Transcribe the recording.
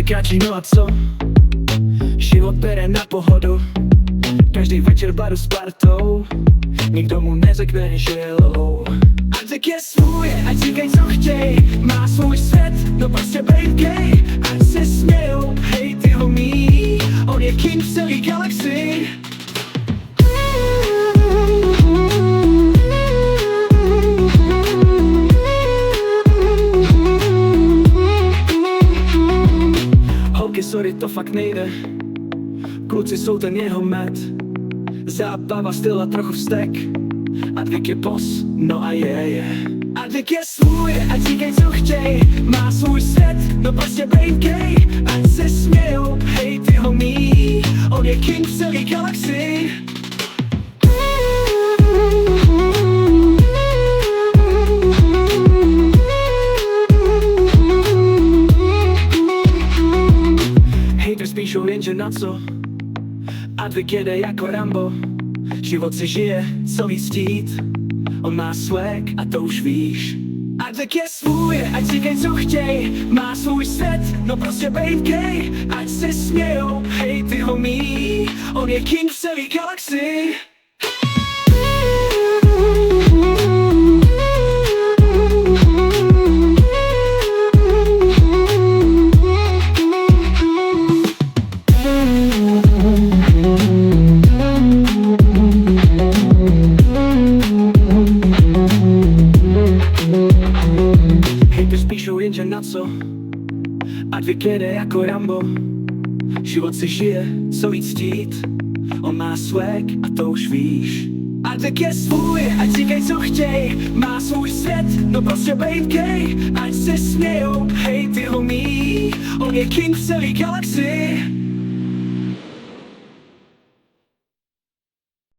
Vykáčí, no a co? Život bere na pohodu, každý večer baru s partou, nikdo mu neřekne, že je low. Ať tak je svůj, ať říkaj co chtěj, má svůj svět, no prostě bejt gay. Ať se smějou, hej ty homí, on je king v celý galaxii. Holky, sorry, to fakt nejde, kluci jsou ten jeho med. Zábava, styl a trochu vztek, a Dvik je boss, no a je. A Dvik je svůj, ať říkaj co chtěj, má svůj svět, no prostě bejt gay. Ať se smějou, hej ty homí, on je king v celý galaxii. Haters píšou jenže na co, a Dvik jede jako Rambo. Život si žije, co víc chtít, on má swag a to už víš. A Dvik je svůj, ať říkaj co chtěj, má svůj svět, no prostě bejt gay. Ať se smějou, hej ty homí, on je king v celý galaxii. Píšou jenže na co, a Dvik jede jako Rambo. Život si žije, co víc chtít, on má swag a to už víš. A Dvik je svůj, ať říkaj co chtěj, má svůj svět, no prostě bejt gay. Ať se smějou, hej ty homí, on je king v celý galaxii.